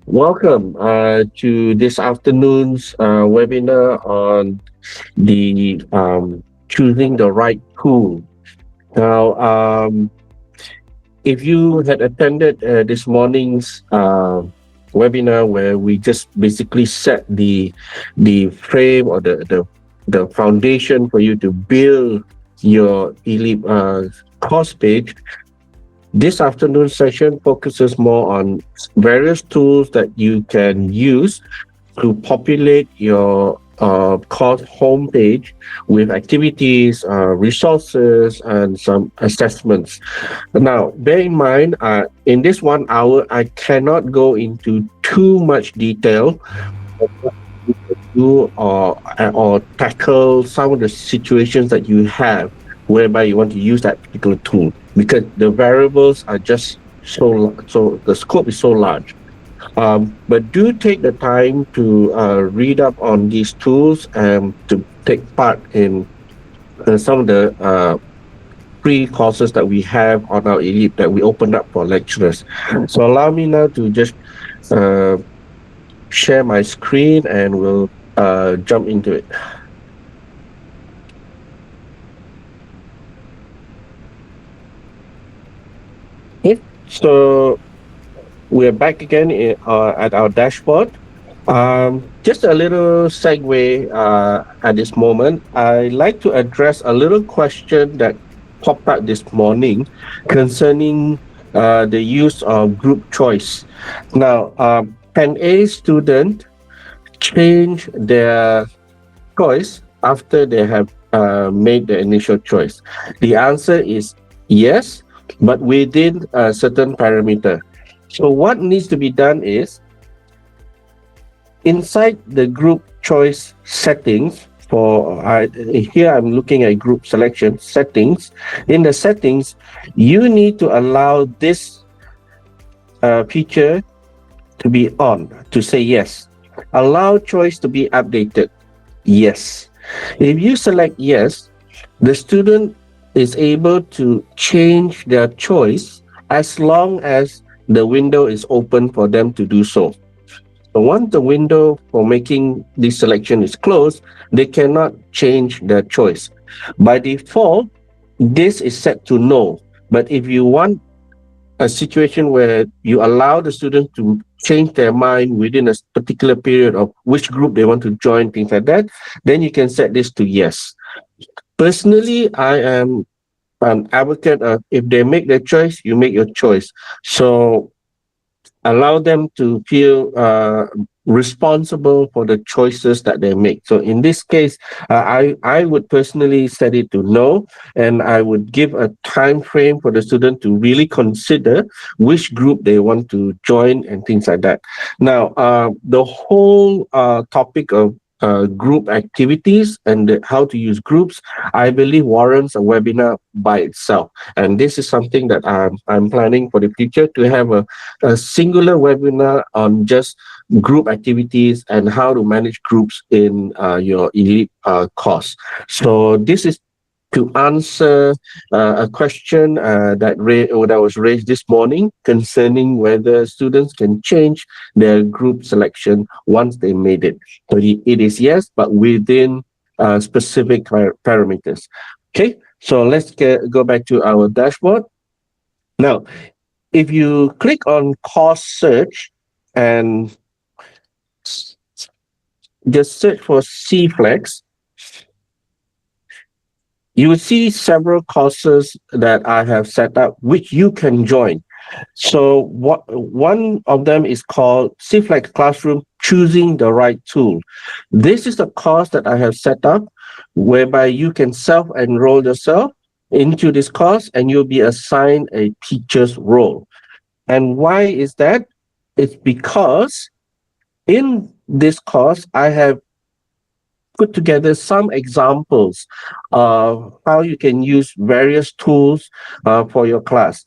Welcome to this afternoon's webinar on the choosing the right tool. Now, if you had attended this morning's webinar where we just basically set the frame or the foundation for you to build your eLEAP course page, this afternoon session focuses more on various tools that you can use to populate your course homepage with activities, resources, and some assessments. Now, bear in mind, in this 1 hour, I cannot go into too much detail do or tackle some of the situations that you have whereby you want to use that particular tool because the variables are just so the scope is so large. But do take the time to read up on these tools and to take part in some of the free courses that we have on our eLEAP that we opened up for lecturers. So allow me now to just uh, share my screen and we'll jump into it. Okay, so we're back again at our dashboard. Just a little segue at this moment. I'd like to address a little question that popped up this morning concerning the use of group choice. Now, can a student change their choice after they have made the initial choice? The answer is yes, but within a certain parameter. So what needs to be done is inside the group choice settings for here I'm looking at group selection settings. In the settings, you need to allow this feature to be on, to say yes. Allow choice to be updated. Yes. If you select yes, the student is able to change their choice as long as the window is open for them to do so. So once the window for making this selection is closed, they cannot change their choice. By default, this is set to no. But if you want a situation where you allow the students to change their mind within a particular period of which group they want to join, things like that, then you can set this to yes. Personally, I am an advocate of if they make their choice, you make your choice. So allow them to feel responsible for the choices that they make. So in this case, I would personally set it to no, and I would give a time frame for the student to really consider which group they want to join and things like that. Now, the whole topic of group activities and how to use groups, I believe warrants a webinar by itself. And this is something that I'm planning for the future to have a singular webinar on just group activities and how to manage groups in your eLEAP course. So this is to answer a question that was raised this morning concerning whether students can change their group selection once they made it. So it is yes, but within specific parameters. Okay, so let's go back to our dashboard. Now, if you click on course search and just search for CFlex, you will see several courses that I have set up which you can join. So one of them is called CFlex Classroom Choosing the Right Tool. This is the course that I have set up whereby you can self-enroll yourself into this course and you'll be assigned a teacher's role. And why is that? It's because in this course, I have put together some examples of how you can use various tools for your class.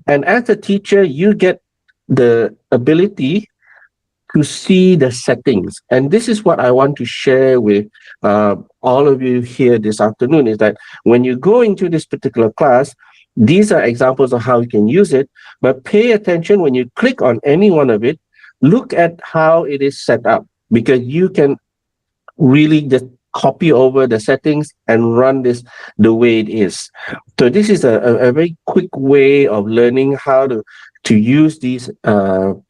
And as a teacher, you get the ability to see the settings. And this is what I want to share with all of you here this afternoon, is that when you go into this particular class, these are examples of how you can use it, but pay attention when you click on any one of it, look at how it is set up, because you can really just copy over the settings and run this the way it is. So this is a very quick way of learning how to use these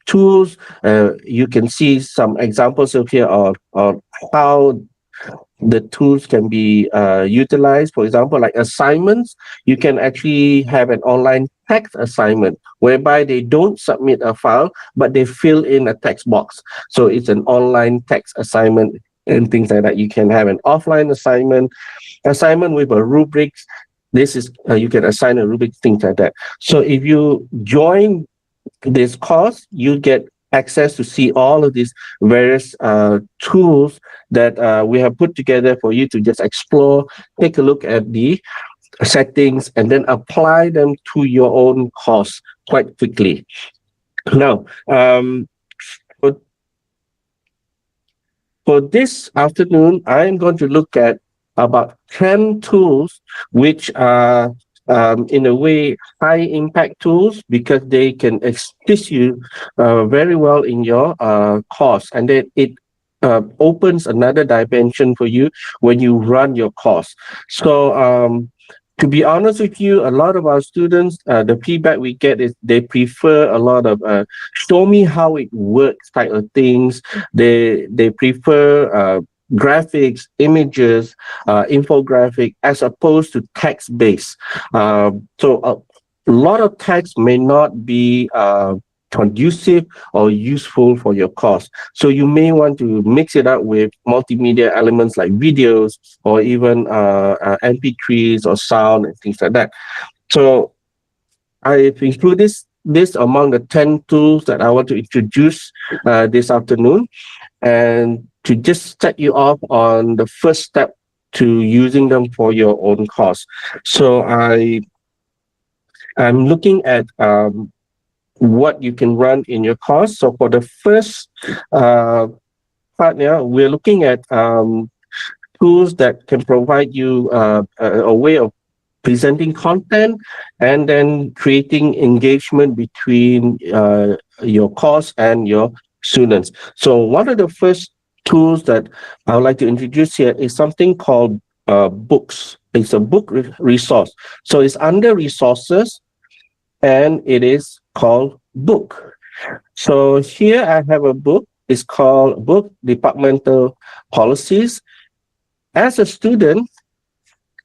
tools. You can see some examples of here of how the tools can be utilized. For example, like assignments, you can actually have an online text assignment whereby they don't submit a file, but they fill in a text box. So it's an online text assignment and things like that. You can have an offline assignment with a rubric. This is you can assign a rubric, things like that. So if you join this course, you get access to see all of these various tools that we have put together for you to just explore, take a look at the settings, and then apply them to your own course quite quickly. Now, for this afternoon, I'm going to look at about 10 tools which are in a way high impact tools, because they can assist you very well in your course, and then it opens another dimension for you when you run your course. So to be honest with you, a lot of our students, the feedback we get is they prefer a lot of show me how it works type of things. They prefer graphics, images, infographic, as opposed to text-based. So a lot of text may not be conducive or useful for your course. So you may want to mix it up with multimedia elements like videos or even MP3s or sound and things like that. So I've included this among the 10 tools that I want to introduce this afternoon, and to just set you off on the first step to using them for your own course. So I'm looking at what you can run in your course. So for the first part now, we're looking at tools that can provide you a way of presenting content and then creating engagement between your course and your students. So one of the first tools that I would like to introduce here is something called books. It's a book resource. So it's under resources, and it is called book. So here I have a book. It's called Book Departmental Policies. As a student,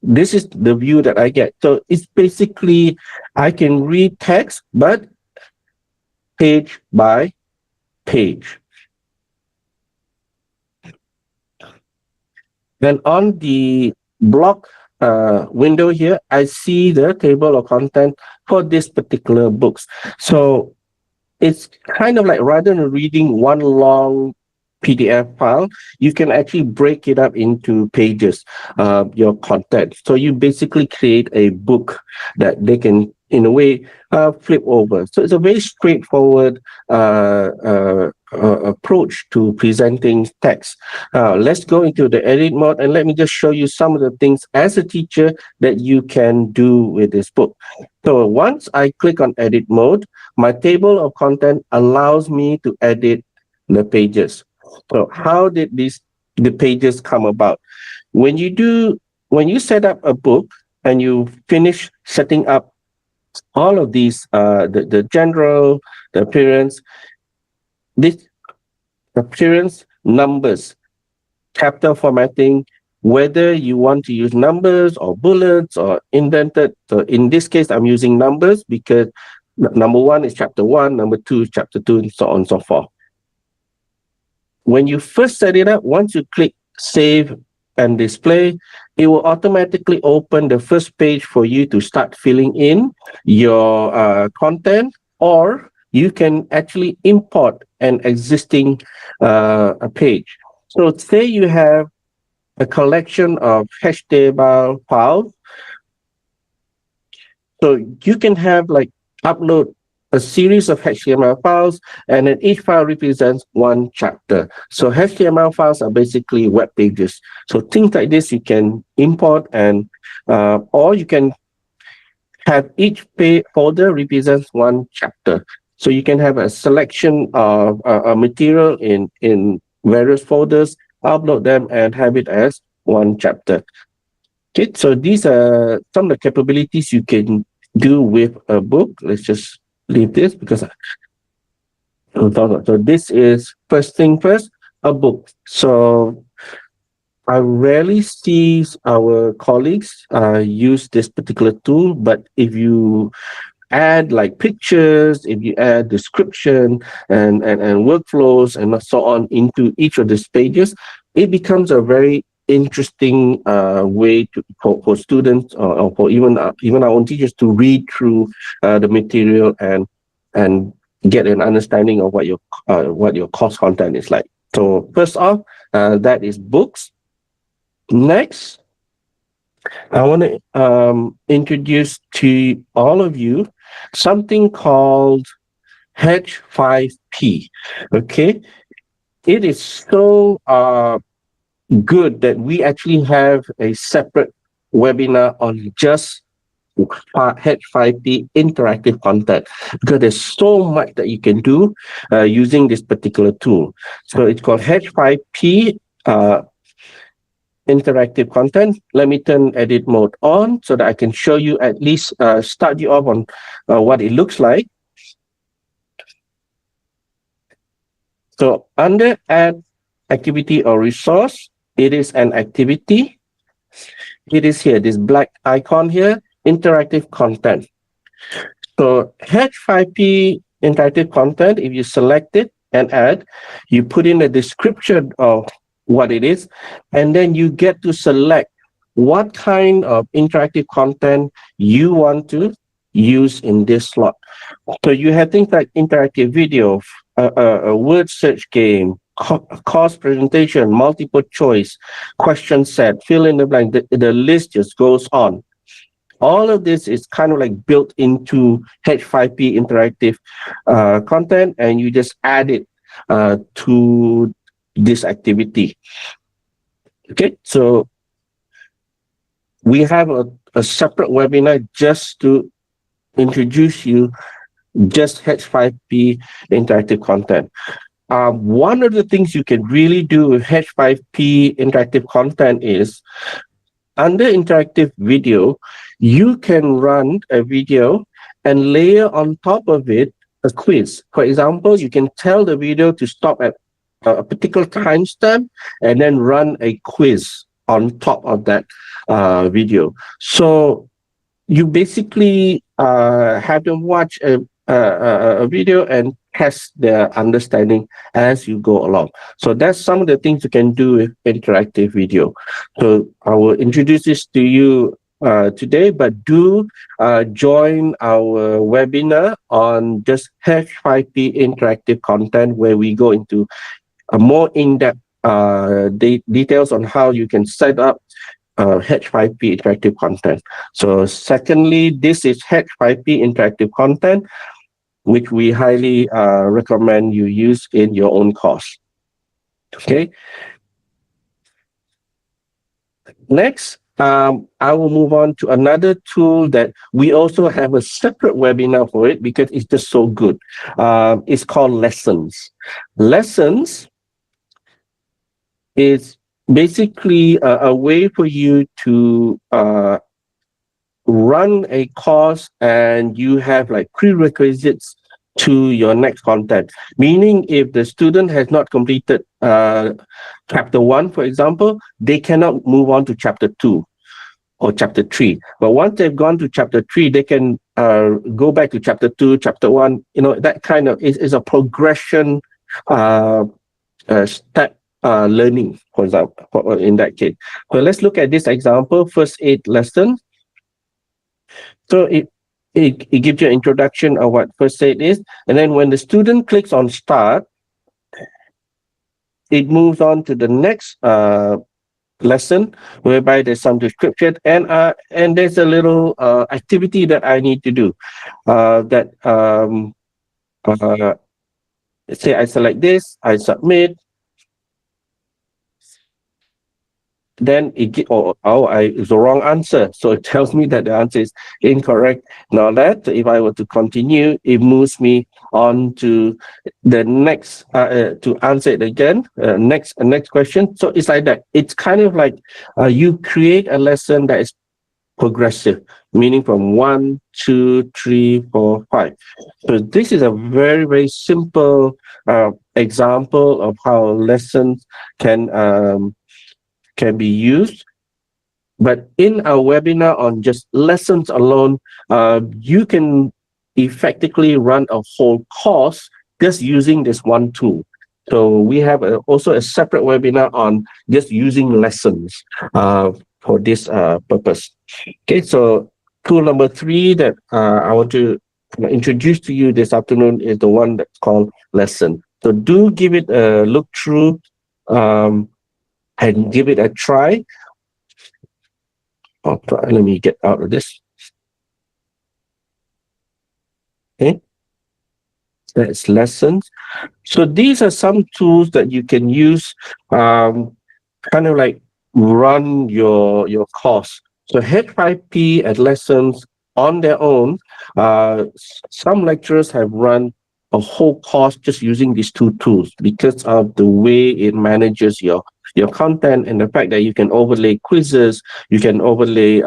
this is the view that I get. So it's basically, I can read text, but page by page. Then on the block window here, I see the table of content for this particular books. So it's kind of like, rather than reading one long PDF file, you can actually break it up into pages, your content. So you basically create a book that they can, in a way, flip over. So it's a very straightforward approach to presenting text. Let's go into the edit mode, and let me just show you some of the things as a teacher that you can do with this book. So once I click on edit mode, my table of content allows me to edit the pages. So how did the pages come about? When you set up a book and you finish setting up all of these, the general, the appearance, this appearance, numbers, chapter formatting, whether you want to use numbers or bullets or indented. So in this case, I'm using numbers because number 1 is chapter 1, number 2 is chapter 2, and so on and so forth. When you first set it up, once you click save and display, it will automatically open the first page for you to start filling in your content, or you can actually import an existing a page. So say you have a collection of HTML files. So you can have like upload a series of HTML files, and then each file represents one chapter. So HTML files are basically web pages. So things like this you can import, and or you can have each folder represents one chapter. So you can have a selection of material in various folders, upload them, and have it as one chapter. Okay, so these are some of the capabilities you can do with a book. Let's just leave this because so this is first thing first, a book. So I rarely see our colleagues use this particular tool, but if you add like pictures, if you add description and workflows and so on into each of these pages, it becomes a very interesting way for students or for even our own teachers to read through the material and get an understanding of what your course content is like. So first off, that is books. Next, I want to introduce to all of you something called H5P. Okay, it is so good that we actually have a separate webinar on just H5P interactive content because there's so much that you can do using this particular tool. So it's called H5P. Interactive content. Let me turn edit mode on so that I can show you at least start you off on what it looks like. So under add activity or resource, it is an activity. It is here, this black icon here, interactive content. So H5P interactive content, if you select it and add, you put in a description of what it is, and then you get to select what kind of interactive content you want to use in this slot. So you have things like interactive video, a word search game, course presentation, multiple choice, question set, fill in the blank. The list just goes on. All of this is kind of like built into H5P interactive content, and you just add it to this activity. Okay, so we have a separate webinar just to introduce you just H5P interactive content. One of the things you can really do with H5P interactive content is under interactive video, you can run a video and layer on top of it a quiz. For example, you can tell the video to stop at a particular timestamp and then run a quiz on top of that video. So you basically have them watch a video and test their understanding as you go along. So that's some of the things you can do with interactive video. So I will introduce this to you today, but do join our webinar on just H5P interactive content, where we go into a more in-depth details on how you can set up H5P interactive content. So secondly, this is H5P interactive content, which we highly recommend you use in your own course. Okay. Next, I will move on to another tool that we also have a separate webinar for it because it's just so good. It's called Lessons. Lessons is basically a way for you to run a course and you have like prerequisites to your next content. Meaning if the student has not completed chapter 1, for example, they cannot move on to chapter 2 or chapter 3. But once they've gone to chapter 3, they can go back to chapter 2, chapter 1. You know, that kind of is a progression step learning, for example, in that case. So let's look at this example, first aid lesson. So it gives you an introduction of what first aid is. And then when the student clicks on start, it moves on to the next lesson, whereby there's some description and there's a little activity that I need to do. Let's say I select this, I submit. then it's the wrong answer. So it tells me that the answer is incorrect. Now that if I were to continue, it moves me on to the next, to answer it again, next question. So it's like that. It's kind of like you create a lesson that is progressive, meaning from 1, 2, 3, 4, 5. So this is a very, very simple example of how lessons can be used. But in our webinar on just lessons alone, you can effectively run a whole course just using this one tool. So we have also a separate webinar on just using lessons for this purpose. Okay, so tool number 3 that I want to introduce to you this afternoon is the one that's called lesson. So do give it a look through and give it a try. Let me get out of this. Okay, that's lessons. So these are some tools that you can use, kind of like run your course. So H5P and lessons on their own, some lecturers have run a whole course just using these two tools because of the way it manages your content and the fact that you can overlay quizzes, you can overlay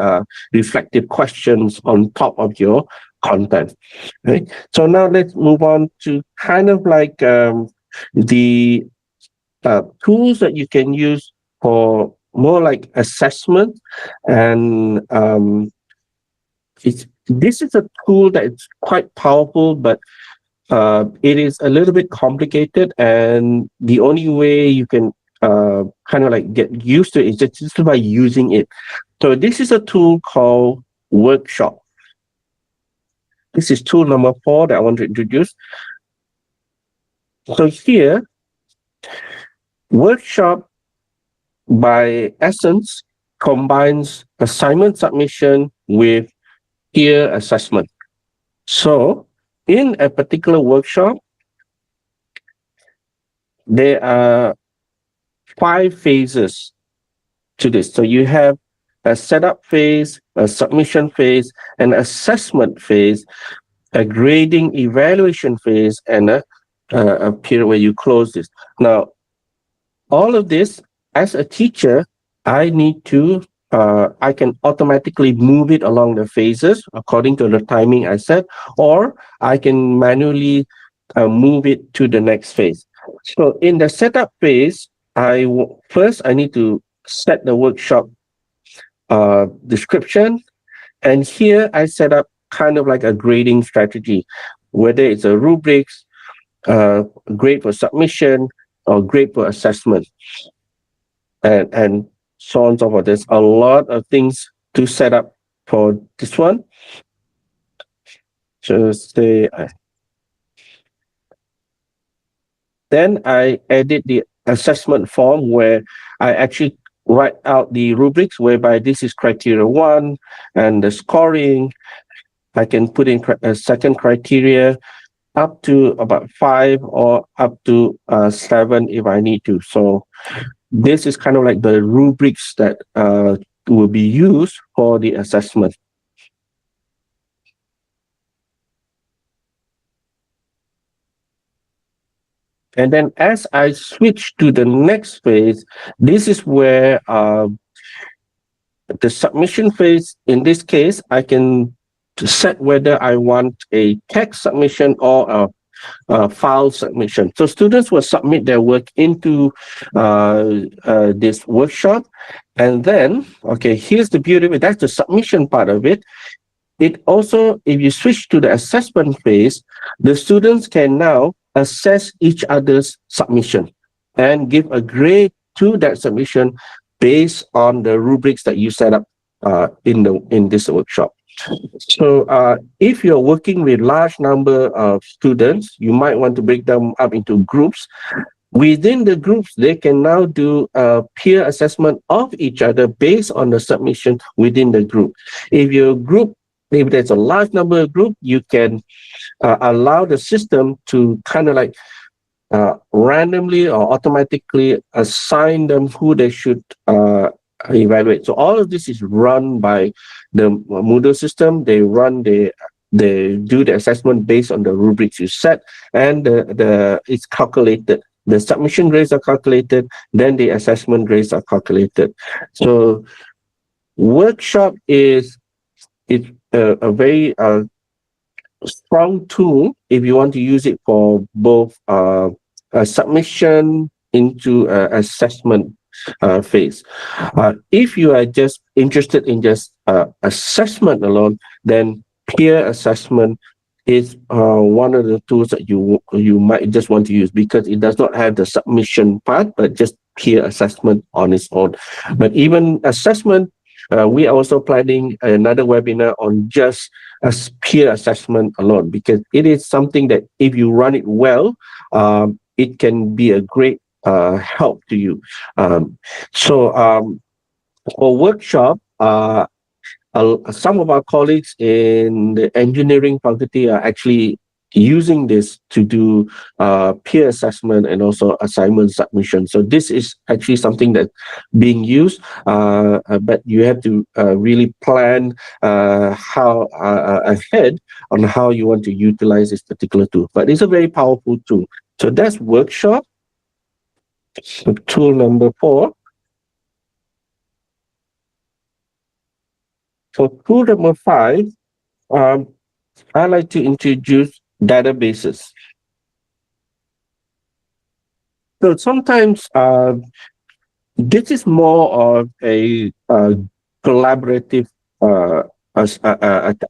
reflective questions on top of your content. Right? So now let's move on to kind of like the tools that you can use for more like assessment. And this is a tool that is quite powerful, but it is a little bit complicated, and the only way you can kind of like get used to it is just by using it. So this is a tool called Workshop. This is tool number 4 that I want to introduce. So here, Workshop by essence combines assignment submission with peer assessment. So in a particular workshop, there are 5 phases to this. So you have a setup phase, a submission phase, an assessment phase, a grading evaluation phase, and a period where you close this. Now, all of this, as a teacher, I need to, I can automatically move it along the phases according to the timing I set, or I can manually move it to the next phase. So in the setup phase, first I need to set the workshop description, and here I set up kind of like a grading strategy, whether it's a rubrics, grade for submission, or grade for assessment, and so on and so forth. There's a lot of things to set up for this one. Just say, then I edit the assessment form where I actually write out the rubrics, whereby this is criteria 1 and the scoring. I can put in a second criteria up to about 5 or up to 7 if I need to. So this is kind of like the rubrics that will be used for the assessment. And then as I switch to the next phase, this is where the submission phase, in this case, I can set whether I want a text submission or a file submission. So students will submit their work into this workshop. And then, okay, here's the beauty of it. That's the submission part of it. It also, if you switch to the assessment phase, the students can now assess each other's submission and give a grade to that submission based on the rubrics that you set up in this workshop. So if you're working with large number of students, you might want to break them up into groups. Within the groups, they can now do a peer assessment of each other based on the submission within the group. If there's a large number of group, you can allow the system to kind of like randomly or automatically assign them who they should evaluate. So all of this is run by the Moodle system. They do the assessment based on the rubrics you set, and it's calculated. The submission grades are calculated, then the assessment grades are calculated. So workshop is a very strong tool if you want to use it for both a submission into assessment phase. If you are just interested in just assessment alone, then peer assessment is one of the tools that you might just want to use, because it does not have the submission part, but just peer assessment on its own. But even assessment, we are also planning another webinar on just peer assessment alone, because it is something that if you run it well, it can be a great help to you. For workshop, some of our colleagues in the engineering faculty are actually using this to do peer assessment and also assignment submission. So this is actually something that's being used, but you have to really plan how ahead on how you want to utilize this particular tool. But it's a very powerful tool. So that's workshop. So tool number 4. So tool number 5, I like to introduce databases. So sometimes this is more of a collaborative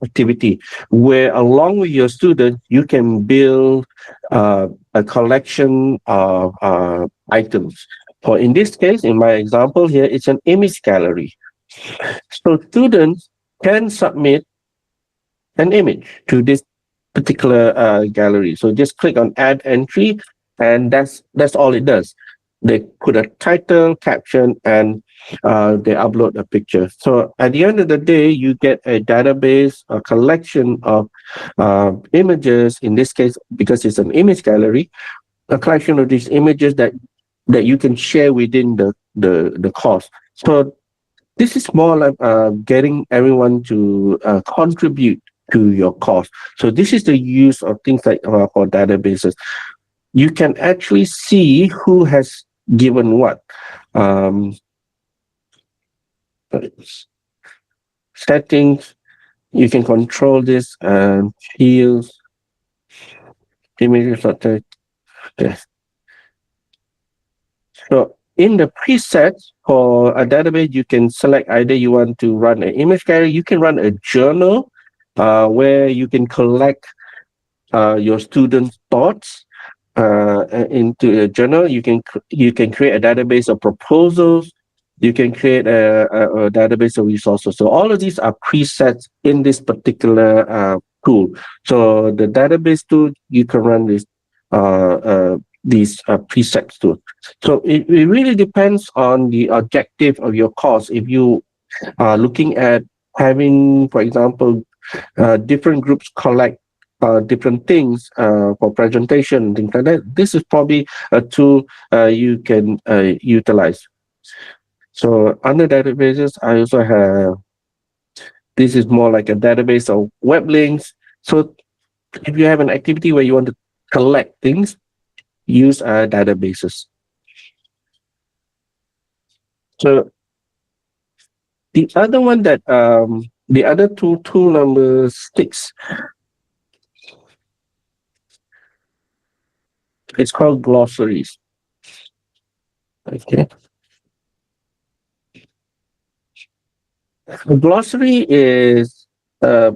activity, where along with your students, you can build a collection of items. For in this case, in my example here, it's an image gallery. So students can submit an image to this particular gallery. So just click on add entry, and that's all it does. They put a title, caption, and they upload a picture. So at the end of the day, you get a database, a collection of images. In this case, because it's an image gallery, a collection of these images that you can share within the course. So this is more like getting everyone to contribute to your course. So this is the use of things like for databases. You can actually see who has given what. Settings, you can control this, fields, images, yes. So in the presets for a database, you can select either you want to run an image gallery, you can run a journal where you can collect your students' thoughts into a journal. You can create a database of proposals. You can create a database of resources. So all of these are presets in this particular tool. So the database tool, you can run these presets too. So it really depends on the objective of your course. If you are looking at having, for example, different groups collect different things for presentation, things like that, this is probably a tool you can utilize. So under databases, I also have, this is more like a database of web links. So if you have an activity where you want to collect things, use databases. So the other one that, the other tool number 6, it's called glossaries. Okay. A glossary is a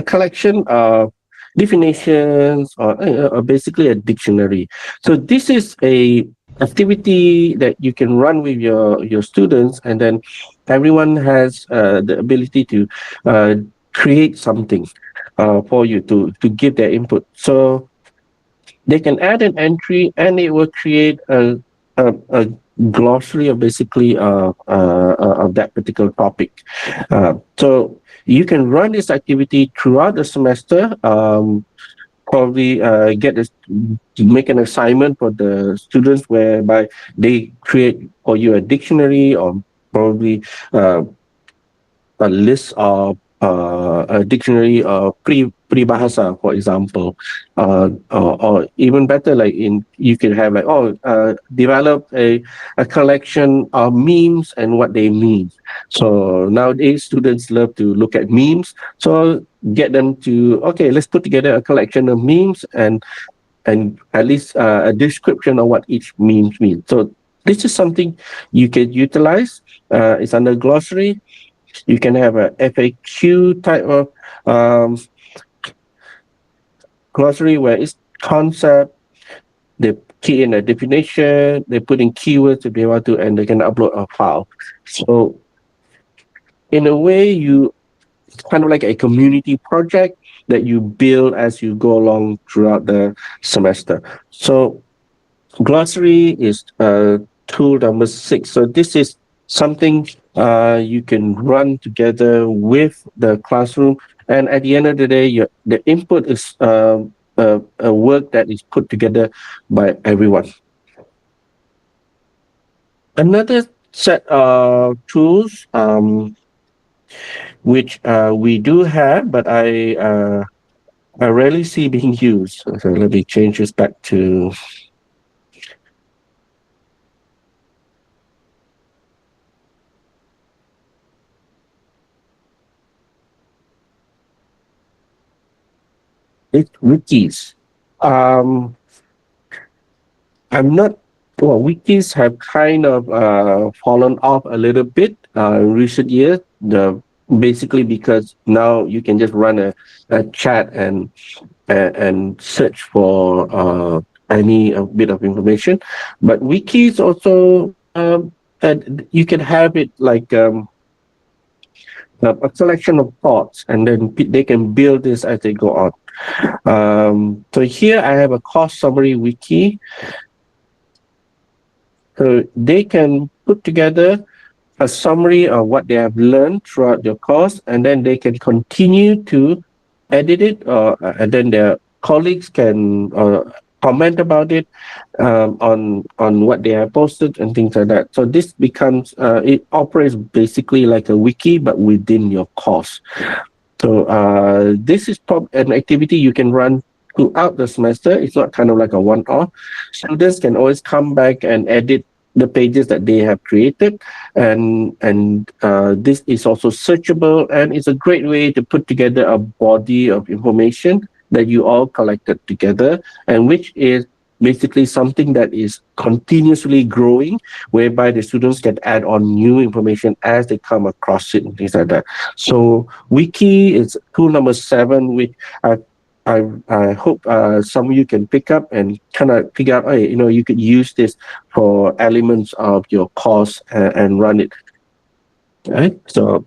collection of definitions, or basically a dictionary. So this is a activity that you can run with your students, and then everyone has the ability to create something for you to give their input. So they can add an entry, and it will create a glossary of basically of that particular topic. So you can run this activity throughout the semester. Probably make an assignment for the students whereby they create for you a dictionary or probably a list of a dictionary of peribahasa, for example, or even better, like you can have like develop a collection of memes and what they mean. So nowadays students love to look at memes. So get them to let's put together a collection of memes and at least a description of what each meme means. So this is something you can utilize. It's under glossary. You can have a FAQ type of um, glossary where it's concept, they key in a definition, they put in keywords to be able to, and they can upload a file. So in a way, it's kind of like a community project that you build as you go along throughout the semester. So glossary is tool number 6. So this is something you can run together with the classroom, and at the end of the day, the input is a work that is put together by everyone. Another set of tools which we do have, but I rarely see being used. So let me change this back to wikis. Um, I'm not. Well, wikis have kind of fallen off a little bit in recent years. Basically because now you can just run a chat and search for any bit of information. But wikis also and you can have it like a collection of thoughts, and then they can build this as they go on. So here I have a course summary wiki. So they can put together a summary of what they have learned throughout their course, and then they can continue to edit it, and then their colleagues can comment about it on what they have posted and things like that. So this becomes it operates basically like a wiki, but within your course. So this is an activity you can run throughout the semester. It's not kind of like a one-off. Students can always come back and edit the pages that they have created, and this is also searchable, and it's a great way to put together a body of information that you all collected together, and which is basically something that is continuously growing, whereby the students can add on new information as they come across it and things like that. So wiki is tool number 7, which I hope some of you can pick up and kind of figure out, hey, you could use this for elements of your course and run it. Right? So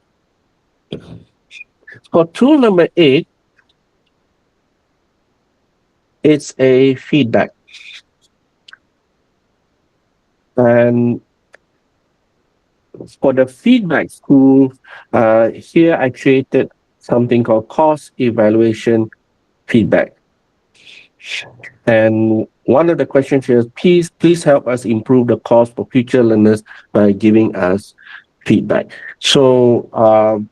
for tool number 8, it's a feedback. And for the feedback tool, here I created something called course evaluation feedback. And one of the questions here is, please help us improve the course for future learners by giving us feedback. So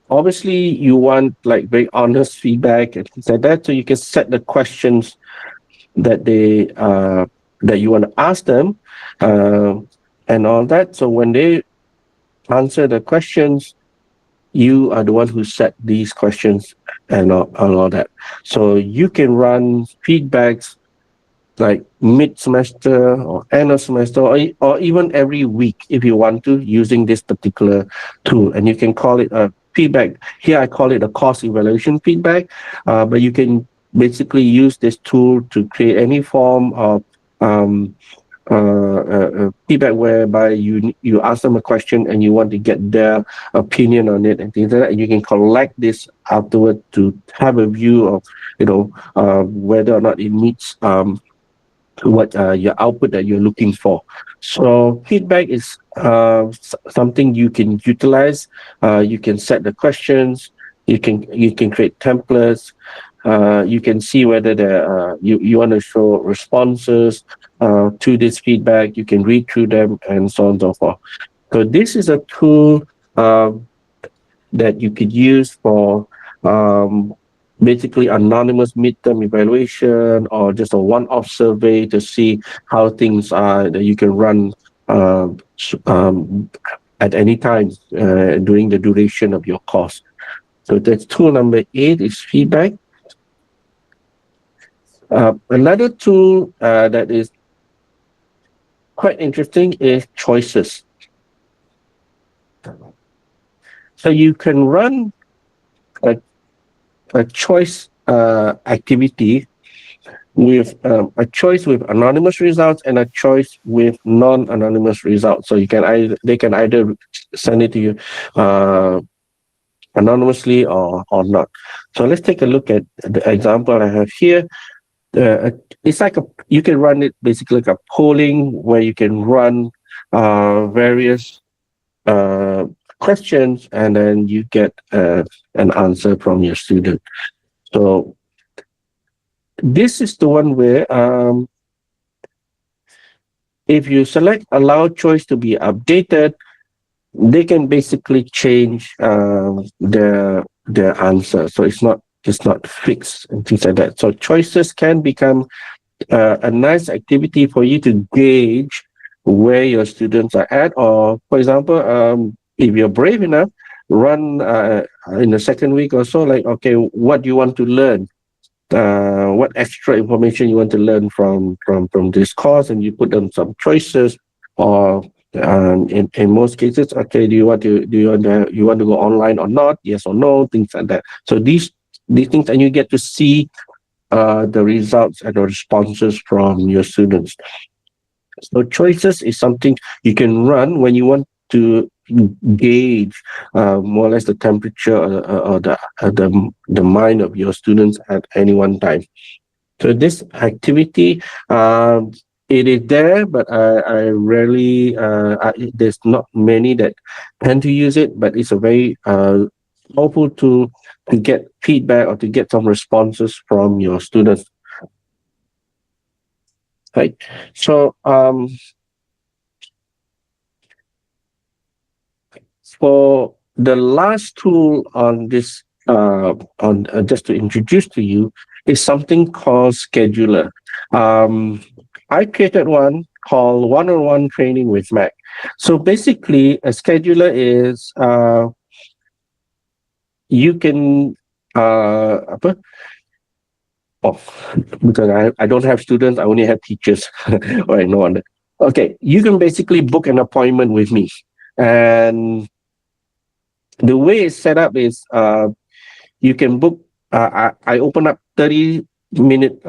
obviously you want like very honest feedback and things like that. So you can set the questions that that you want to ask them and all that. So when they answer the questions, you are the one who set these questions and all that. So you can run feedbacks like mid-semester or end of semester, or even every week if you want to, using this particular tool. And you can call it a feedback. Here I call it a course evaluation feedback, but you can basically use this tool to create any form of feedback whereby you ask them a question and you want to get their opinion on it and things like that, and you can collect this afterward to have a view of whether or not it meets what your output that you're looking for. So feedback is something you can utilize. You can set the questions. You can create templates. You can see whether you want to show responses to this feedback. You can read through them and so on and so forth. So this is a tool that you could use for basically anonymous midterm evaluation or just a one-off survey to see how things are that you can run uh, at any time during the duration of your course. So that's tool number 8 is feedback. Another tool that is quite interesting is choices. So you can run a choice activity with a choice with anonymous results and a choice with non-anonymous results. So they can either send it to you anonymously or not. So let's take a look at the example I have here. It's like you can run it basically like a polling where you can run various questions and then you get an answer from your student. So this is the one where if you select allow choice to be updated, they can basically change their answer. So it's not fixed and things like that. So choices can become a nice activity for you to gauge where your students are at. Or for example, if you're brave enough, run in the second week or so, like, okay, what do you want to learn? What extra information you want to learn from this course, and you put them some choices. Or in most cases, okay, do you want to go online or not? Yes or no, things like that. So these things, and you get to see the results and the responses from your students. So choices is something you can run when you want to gauge more or less the temperature or the mind of your students at any one time. So this activity, it is there, but I rarely, there's not many that tend to use it, but it's a very helpful tool to get feedback or to get some responses from your students. Right. So for the last tool on this, just to introduce to you, is something called scheduler. I created one called one-on-one training with Mac. So basically, a scheduler is you can apa? Oh, because I don't have students, I only have teachers. All right, no wonder. Okay, you can basically book an appointment with me, and the way it's set up is you can book. I open up 30-minute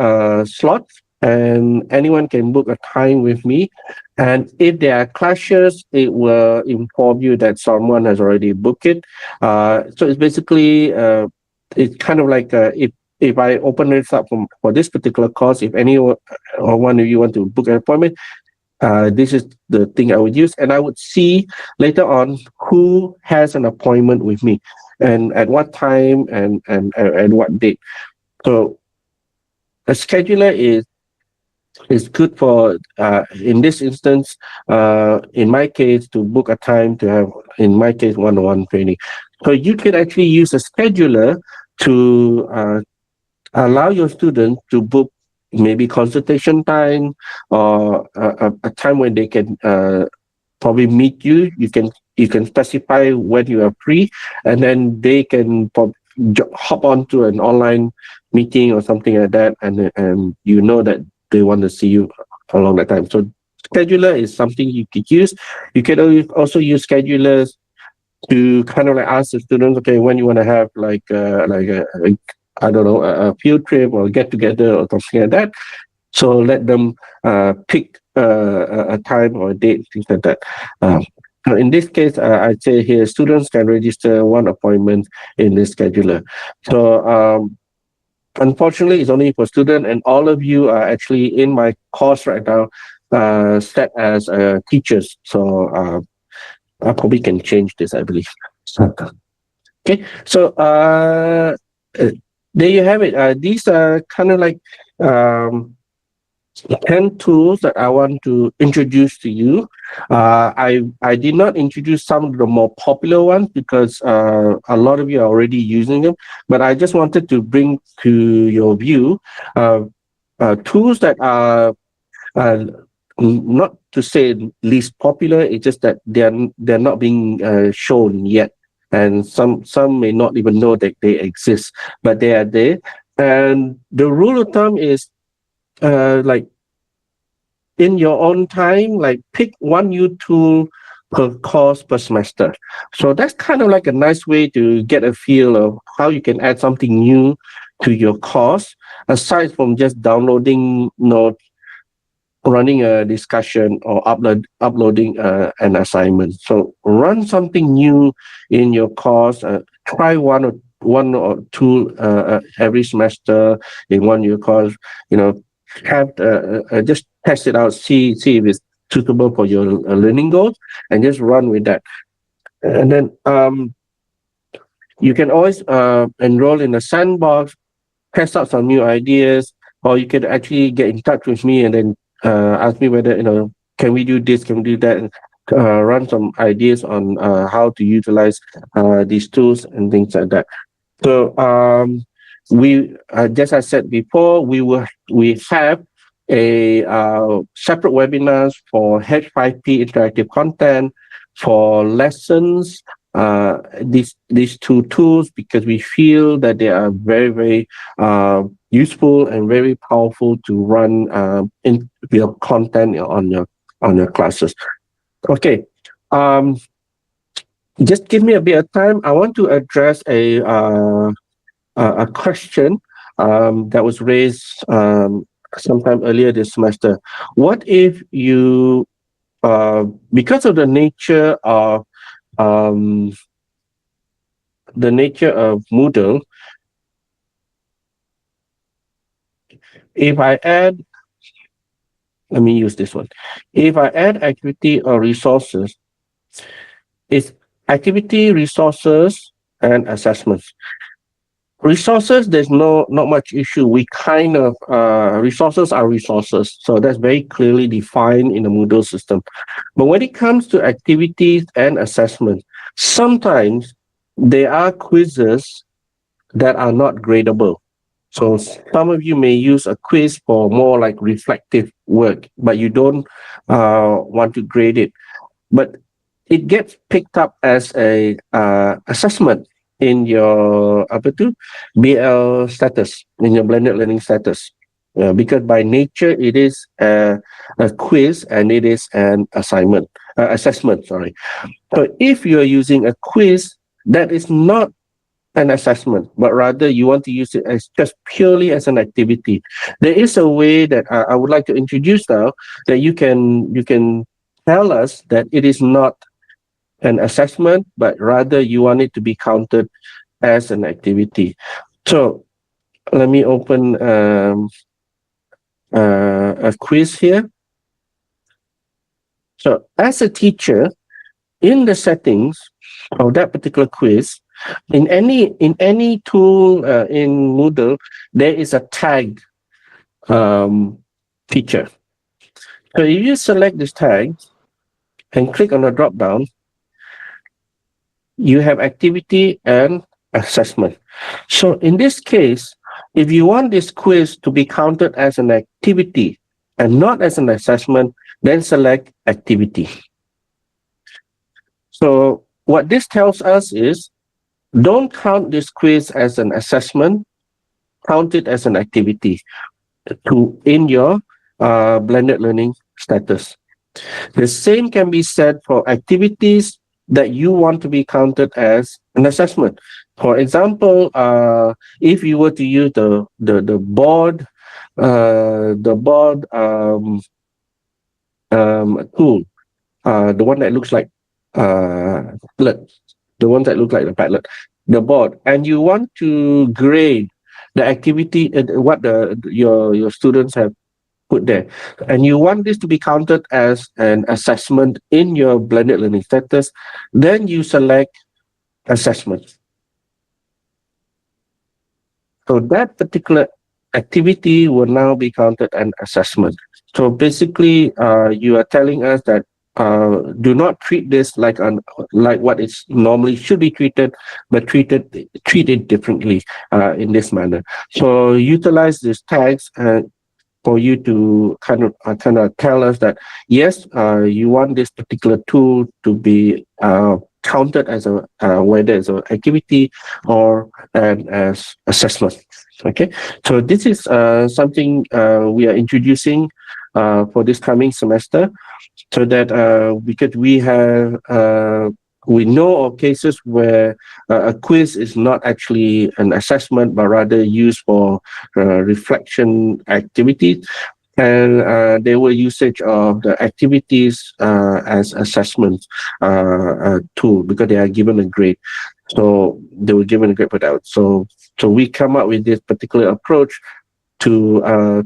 slots, and anyone can book a time with me. And if there are clashes, it will inform you that someone has already booked it. So it's basically it's kind of like if I open this up for this particular course, if anyone or one of you want to book an appointment, this is the thing I would use, and I would see later on who has an appointment with me and at what time and what date. So a scheduler is good for in this instance, in my case, to book a time to have, in my case, one-on-one training. So you can actually use a scheduler to allow your students to book maybe consultation time or a time when they can probably meet you. You can specify when you are free, and then they can hop on to an online meeting or something like that, and you know that they want to see you along that time. So scheduler is something you could use. You can also use schedulers to kind of like ask the students, okay, when you want to have like I don't know, a field trip or get together or something like that. So let them pick a time or a date, things like that. So in this case, I'd say here students can register one appointment in this scheduler. So unfortunately, it's only for students, and all of you are actually in my course right now set as teachers. So I probably can change this, I believe. Okay, so there you have it. These are kind of like 10 tools that I want to introduce to you. I did not introduce some of the more popular ones because a lot of you are already using them, but I just wanted to bring to your view tools that are not to say least popular. It's just that they're not being shown yet, and some may not even know that they exist, but they are there. And the rule of thumb is like in your own time, like pick one new tool per course per semester. So that's kind of like a nice way to get a feel of how you can add something new to your course, aside from just downloading notes, running a discussion, or uploading an assignment. So run something new in your course. Try one or two every semester in one year course. You know, have just test it out, see if it's suitable for your learning goals, and just run with that. And then you can always enroll in a sandbox, test out some new ideas, or you can actually get in touch with me and then ask me whether, can we do this, can we do that, and run some ideas on how to utilize these tools and things like that. So we, just as I said before, we have a separate webinars for H5P interactive content, for lessons, these two tools, because we feel that they are very, very useful and very powerful to run in your content on your classes. Okay, just give me a bit of time. I want to address a question that was raised sometime earlier this semester. What if you, because of the nature of Moodle, if I add, let me use this one. If I add activity or resources, it's activity, resources, and assessments. Resources, there's not much issue. We kind of, resources are resources. So that's very clearly defined in the Moodle system. But when it comes to activities and assessments, sometimes there are quizzes that are not gradable. So some of you may use a quiz for more like reflective work, but you don't want to grade it. But it gets picked up as a assessment in your BL status, in your blended learning status, because by nature it is a quiz and it is an assessment. Sorry. So if you are using a quiz, that is not an assessment, but rather you want to use it as just purely as an activity. There is a way that I would like to introduce now, that you can tell us that it is not an assessment, but rather you want it to be counted as an activity. So let me open a quiz here. So as a teacher, in the settings of that particular quiz, in any tool in Moodle, there is a tag feature. So if you select this tag and click on the drop down, you have activity and assessment. So in this case, if you want this quiz to be counted as an activity and not as an assessment, then select activity. So what this tells us is, don't count this quiz as an assessment, count it as an activity in your blended learning status. The same can be said for activities that you want to be counted as an assessment. For example, if you were to use the board tool, the one that looks like the ones that look like the Padlet, the board, and you want to grade the activity, what your students have put there, and you want this to be counted as an assessment in your blended learning status, then you select assessment. So that particular activity will now be counted an assessment. So basically, you are telling us that do not treat this like what it's normally should be treated, but treat it differently in this manner. So utilize these tags for you to kind of tell us that yes, you want this particular tool to be counted as a whether it's an activity or an as assessment. Okay, so this is something we are introducing for this coming semester, so that because we know of cases where a quiz is not actually an assessment but rather used for reflection activities, and there were usage of the activities as assessment tool because they are given a grade. So they were given a grade for that. So we come up with this particular approach to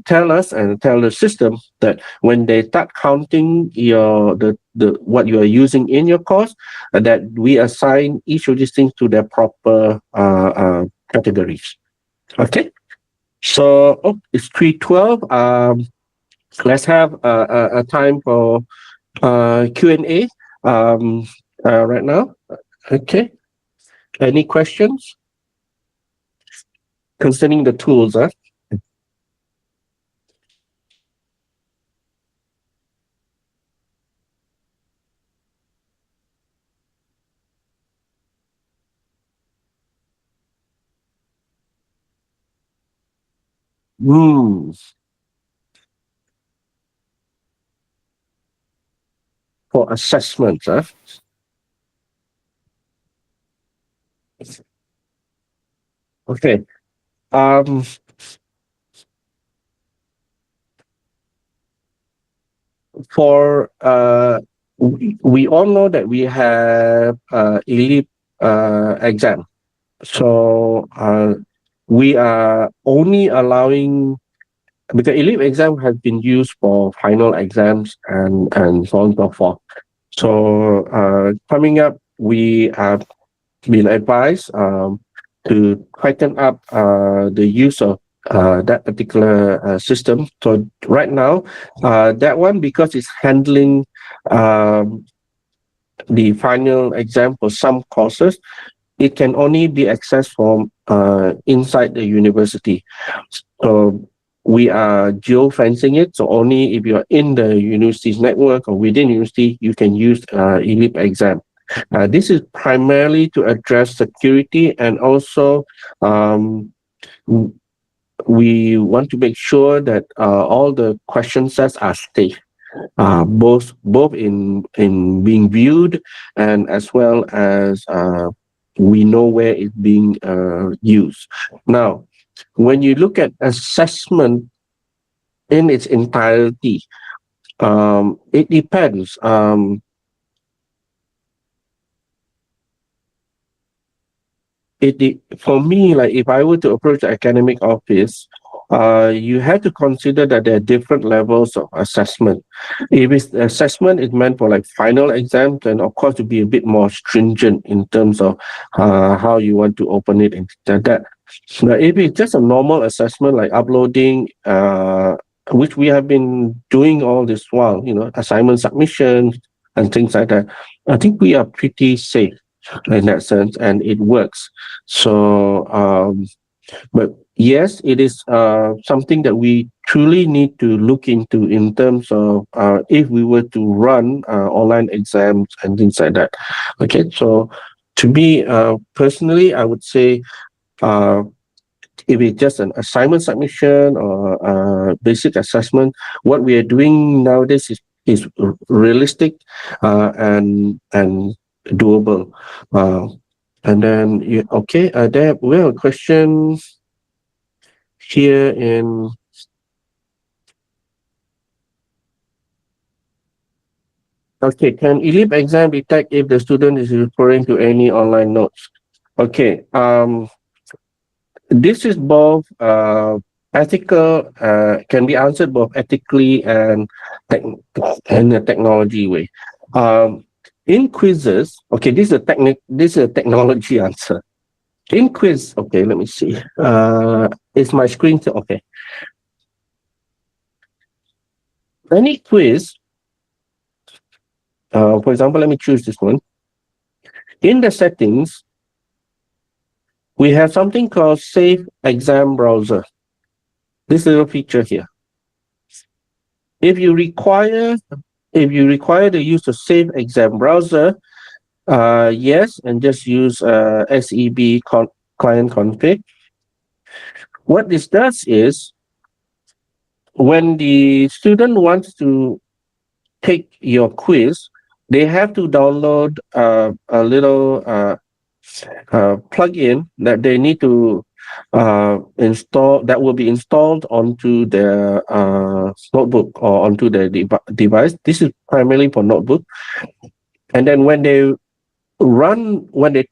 tell us and tell the system that when they start counting the what you are using in your course, that we assign each of these things to their proper categories. Okay. So it's 3:12. Let's have a time for Q&A right now. Okay. Any questions concerning the tools? Hmm. For assessments, okay. Um, for we all know that we have eLEAP exam. So we are only allowing, because eLEAP exam has been used for final exams and so on and so forth. So coming up, we have been advised to tighten up the use of that particular system. So right now, that one, because it's handling um, the final exam for some courses, it can only be accessed from inside the university. So we are geo-fencing it. So only if you're in the university's network or within university, you can use eLEAP exam. This is primarily to address security, and also we want to make sure that all the question sets are safe, both in being viewed and as well as we know where it's being used. Now, when you look at assessment in its entirety, it depends. For me, like if I were to approach the academic office, you have to consider that there are different levels of assessment. If it's assessment is meant for like final exams, then of course to be a bit more stringent in terms of how you want to open it and that. But if it's just a normal assessment like uploading, which we have been doing all this while, assignment submissions and things like that, I think we are pretty safe in that sense, and it works. So, but yes, it is something that we truly need to look into in terms of if we were to run online exams and things like that. Okay, so to me personally, I would say if it's just an assignment submission or basic assessment, what we are doing nowadays is realistic and doable. And then okay, there we have a question here in. Okay, can eLEAP exam detect if the student is referring to any online notes? Okay, this is both ethical, can be answered both ethically and in a technology way. In quizzes, okay, this is a technology answer. In quiz, okay, let me see. Is my screen still okay? Any quiz, for example, let me choose this one. In the settings, we have something called Save Exam Browser. This little feature here. If you require to use the Save Exam Browser, yes, and just use SEB client config. What this does is when the student wants to take your quiz, they have to download a little plugin that they need to install, that will be installed onto their notebook or onto their device. This is primarily for notebook. And then when they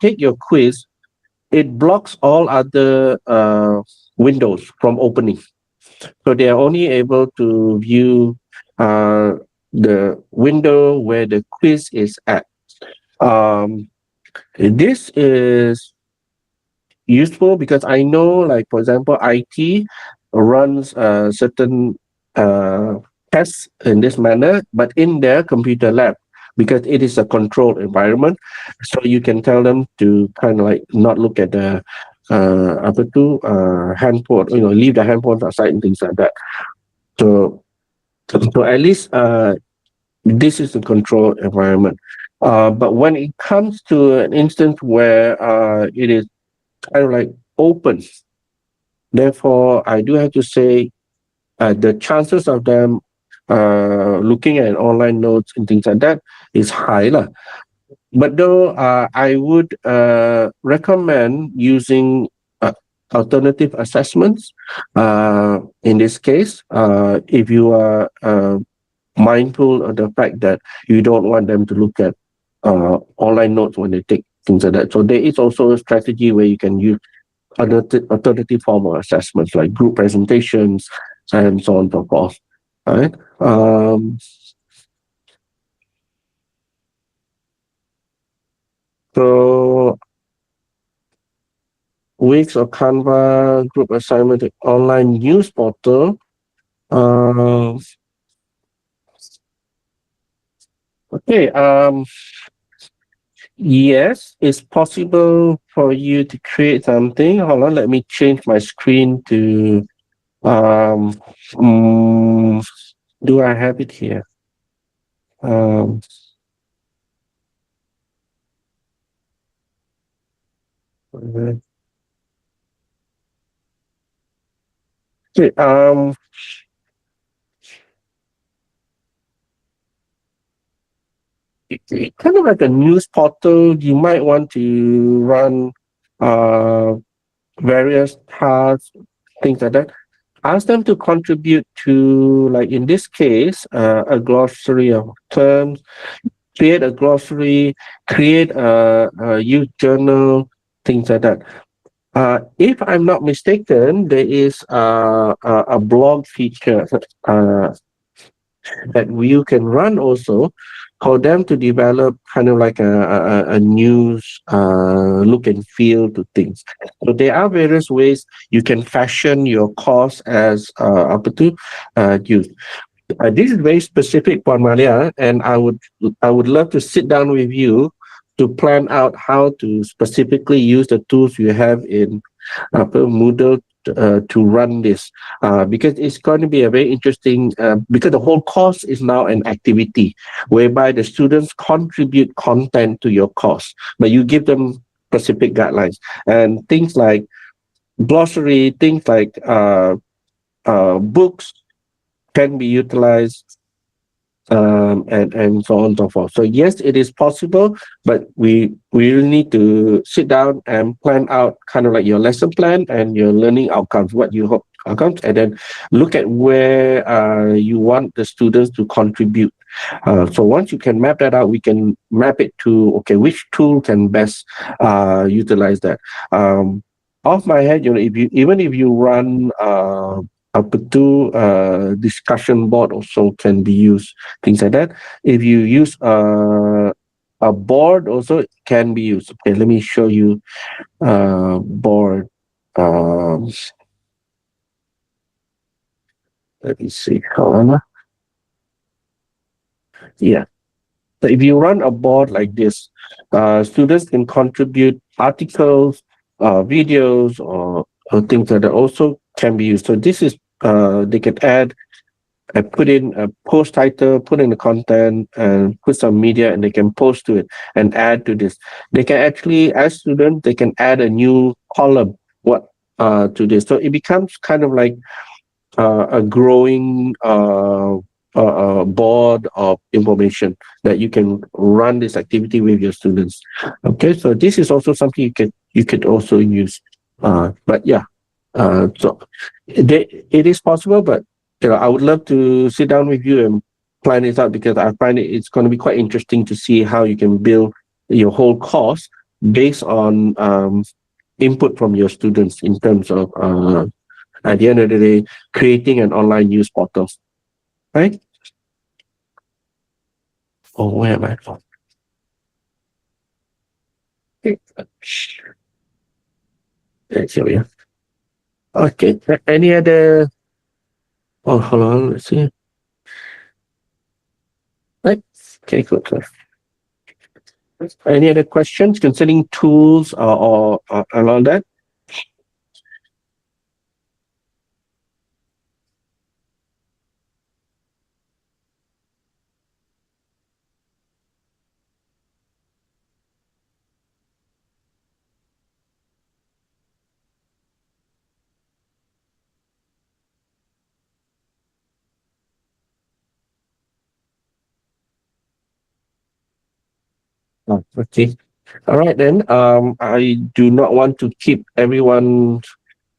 take your quiz, it blocks all other windows from opening. So they are only able to view the window where the quiz is at. This is useful because I know, like, for example, IT runs certain tests in this manner, but in their computer lab, because it is a controlled environment. So you can tell them to kind of like not look at the handphone, leave the handphones aside and things like that. So at least this is a controlled environment. But when it comes to an instance where it is kind of like open, therefore I do have to say the chances of them looking at online notes and things like that is high lah. But though I would recommend using alternative assessments in this case, if you are mindful of the fact that you don't want them to look at online notes when they take things like that. So there is also a strategy where you can use alternative form of assessments like group presentations and so on and so forth. All right. So Wix or Canva group assignment online news portal. Okay. Yes, it's possible for you to create something. Hold on, let me change my screen to do I have it here? Um, okay, kind of like a news portal. You might want to run various tasks, things like that. Ask them to contribute to, like in this case, a glossary of terms, create a glossary, create a youth journal, things like that. If I'm not mistaken, there is a blog feature that you can run also for them to develop kind of like a news look and feel to things. So there are various ways you can fashion your course as use. This is very specific for Malia, and I would love to sit down with you to plan out how to specifically use the tools you have in Moodle to run this, because it's going to be a very interesting, because the whole course is now an activity whereby the students contribute content to your course, but you give them specific guidelines and things like glossary, things like books can be utilized, and so on and so forth. So yes, it is possible, but we really need to sit down and plan out kind of like your lesson plan and your learning outcomes, what you hope outcomes, and then look at where you want the students to contribute. So once you can map that out, we can map it to, okay, which tool can best utilize that. Off my head, if you run discussion board also can be used, things like that. If you use A board also can be used. Okay, let me show you board. Um, let me see. Hold on. Yeah. So if you run a board like this, students can contribute articles, videos, or things that also can be used. So this is they can add and put in a post title, put in the content, and put some media, and they can post to it and add to this. They can actually, as students, they can add a new column to this. So it becomes kind of like a growing board of information that you can run this activity with your students. Okay, so this is also something you could also use. But yeah, so it is possible, but I would love to sit down with you and plan this out, because I find it's going to be quite interesting to see how you can build your whole course based on input from your students in terms of at the end of the day, creating an online news portal, right? Oh, where am I? Here we are. Okay. Any other? Oh, hold on. Let's see. Right. Okay, good. Any other questions concerning tools or along that? Oh, okay. All right then. I do not want to keep everyone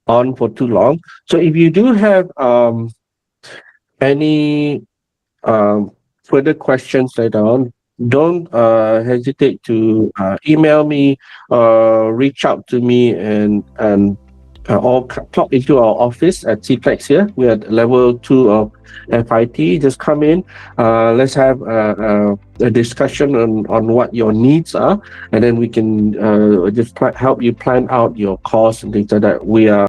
on for too long. So if you do have any further questions later on, don't hesitate to email me, reach out to me, or pop into our office at CPlex here. We're at level 2 of FIT. Just come in. Let's have a discussion on what your needs are, and then we can just help you plan out your course and things like that. We are